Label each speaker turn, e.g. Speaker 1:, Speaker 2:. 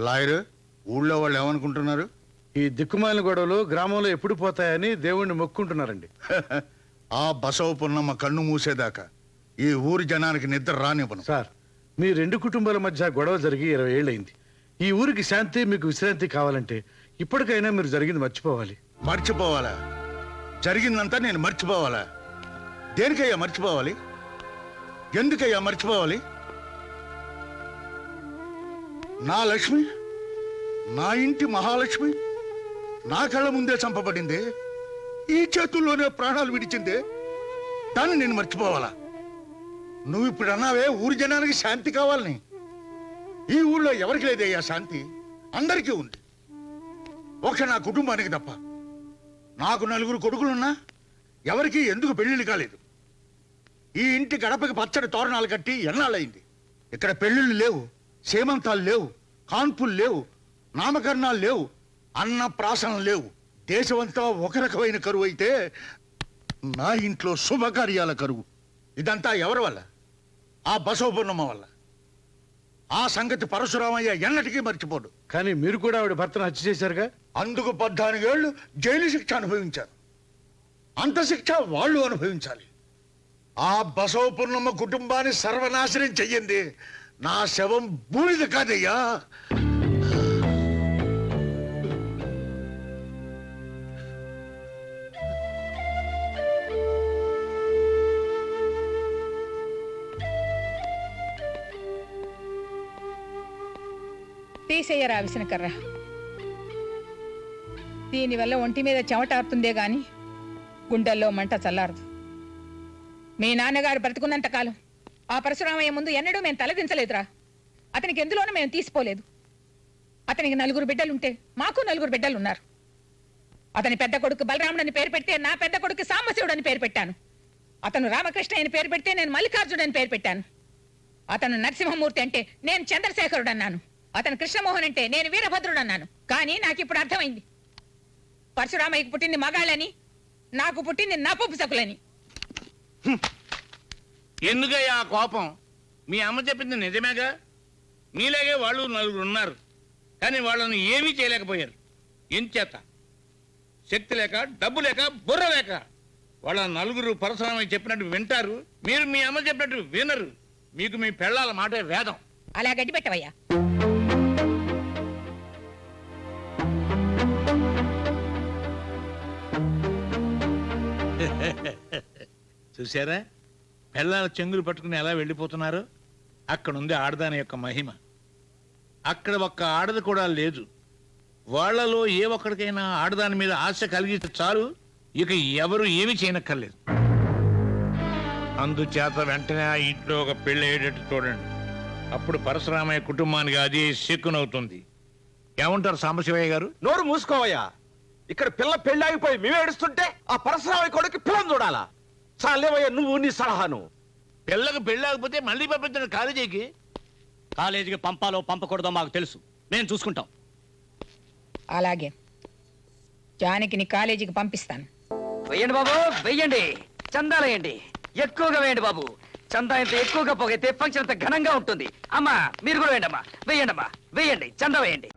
Speaker 1: Lawyer, ఊళ్ళో వాళ్ళు ఏమనుకుంటున్నారు?
Speaker 2: ఈ దిక్కుమాలిన గొడవలు గ్రామంలో ఎప్పుడు పోతాయని దేవుణ్ణి మొక్కుంటున్నారండి.
Speaker 1: ఆ బసవ పున్నమ్మ కన్ను మూసేదాకా ఈ ఊరి జనానికి నిద్ర రానివ్వను.
Speaker 2: సార్, మీ రెండు కుటుంబాల మధ్య గొడవ జరిగి 20 ఏళ్ళయింది. ఈ ఊరికి శాంతి, మీకు విశ్రాంతి కావాలంటే ఇప్పటికైనా మీరు జరిగింది మర్చిపోవాలి.
Speaker 1: మర్చిపోవాలా? జరిగిందంతా నేను మర్చిపోవాలా? దేనికయ్యా మర్చిపోవాలి? ఎందుకయ్యా మర్చిపోవాలి? నా లక్ష్మి, నా ఇంటి మహాలక్ష్మి నా కళ్ళ ముందే చంపబడింది, ఈ చేతుల్లోనే ప్రాణాలు విడిచిందే. దాన్ని నేను మర్చిపోవాలా? నువ్వు ఇప్పుడు అన్నావే ఊరి జనానికి శాంతి కావాలని. ఈ ఊళ్ళో ఎవరికి లేదయ్యా శాంతి, అందరికీ ఉంది. ఒక నా కుటుంబానికి తప్ప. నాకు 4 కొడుకులున్నా ఎవరికి ఎందుకు పెళ్లిళ్ళు కాలేదు. ఈ ఇంటి గడపకి పచ్చడి తోరణాలు కట్టి ఎన్నాళ్ళయింది. ఇక్కడ పెళ్లిళ్ళు లేవు, సేమంతాలు లేవు, కాన్పులు లేవు, నామకరణాలు లేవు, అన్న ప్రాసనలు లేవు. దేశమంతా ఒక రకమైన కరువు అయితే నా ఇంట్లో శుభకార్యాల కరువు. ఇదంతా ఎవరి వల్ల? ఆ బసవపూర్ణమ్మ వల్ల. ఆ సంగతి పరశురామయ్య ఎన్నటికీ మర్చిపోడు.
Speaker 2: కానీ మీరు కూడా ఆవిడ భర్తను హత్య చేశారుగా.
Speaker 1: అందుకు 14 ఏళ్ళు జైలు శిక్ష అనుభవించారు. అంత శిక్ష వాళ్ళు అనుభవించాలి. ఆ బసవపూర్ణమ్మ కుటుంబాన్ని సర్వనాశనం చెయ్యింది నా శవం బూడిద కాదయ్యా.
Speaker 3: తీసేయరా విసనకర్ర. దీనివల్ల ఒంటి మీద చెమటారుతుందే గాని గుండెల్లో మంట చల్లారదు. మీ నాన్నగారు బ్రతుకున్నంత కాలం ఆ పరశురామయ్య ముందు ఎన్నడూ మేము తలదించలేదురా. అతనికి ఎందులోనూ మేము తీసిపోలేదు. అతనికి 4 బిడ్డలుంటే మాకు 4 బిడ్డలున్నారు. అతని పెద్ద కొడుకు బలరాముడని పేరు పెడితే నా పెద్ద కొడుకు సాంబశివుడని పేరు పెట్టాను. అతను రామకృష్ణ అని పేరు పెడితే నేను మల్లికార్జుడని పేరు పెట్టాను. అతను నరసింహమూర్తి అంటే నేను చంద్రశేఖరుడు అన్నాను. అతను కృష్ణమోహన్ అంటే నేను వీరభద్రుడు అన్నాను. కానీ నాకు ఇప్పుడు అర్థమైంది, పరశురామయ్యకు పుట్టింది మగాళ్ళని, నాకు పుట్టింది నపుంసకులని.
Speaker 4: ఎందుకయ్యా ఆ కోపం? మీ అమ్మ చెప్పింది నిజమేగా. మీలాగే వాళ్ళు 4 ఉన్నారు, కానీ వాళ్ళని ఏమీ చేయలేకపోయారు. ఎంచేత? శక్తి లేక, డబ్బు లేక, బుర్ర లేక. వాళ్ళ 4 పరశురామయ్య చెప్పినట్టు వింటారు, మీరు మీ అమ్మ చెప్పినట్టు వినరు. మీకు మీ పెళ్ళాల మాటే వేదం.
Speaker 3: అలా గడ్డి పెట్టవయ్యా.
Speaker 4: చూసారా, పెళ్ళాల చెంగులు పట్టుకుని ఎలా వెళ్ళిపోతున్నారు? అక్కడుంది ఆడదాని యొక్క మహిమ. అక్కడ ఒక్క ఆడది కూడా లేదు. వాళ్లలో ఏ ఒక్కడికైనా ఆడదాని మీద ఆశ కలిగితే చాలు, ఇక ఎవరు ఏమి చేయనక్కర్లేదు. అందుచేత వెంటనే ఆ ఇంట్లో ఒక పెళ్లి అయ్యేటట్టు చూడండి. అప్పుడు పరశురామయ్య కుటుంబానికి అది శక్కునవుతుంది. ఏమంటారు సాంబశివయ్య గారు?
Speaker 5: నోరు మూసుకోవయ్యా. ఇక్కడ పిల్ల పెళ్ళాగిపోయి మేము ఏడుస్తుంటే ఆ పరశురామయ్య కొడుకు పిల్లని చూడాలా? చాలేవయ్యా నువ్వు నీ సలహాను.
Speaker 4: పిల్లకు పెళ్ళాకపోతే మళ్ళీ పంపించండి కాలేజీకి.
Speaker 6: కాలేజీకి పంపాలో పంపకూడదో మాకు తెలుసు, మేము చూసుకుంటాం.
Speaker 3: అలాగే జానకిని కాలేజీకి పంపిస్తాను.
Speaker 7: వెయ్యండి బాబు, వెయ్యండి. చందాలు వేయండి, ఎక్కువగా వేయండి బాబు. చందా ఇంత ఎక్కువగా పోగైతే ఫంక్షన్ అంత ఘనంగా ఉంటుంది. అమ్మా మీరు కూడా వేయండి అమ్మా, వేయండి అమ్మా, వేయండి, చందా వేయండి.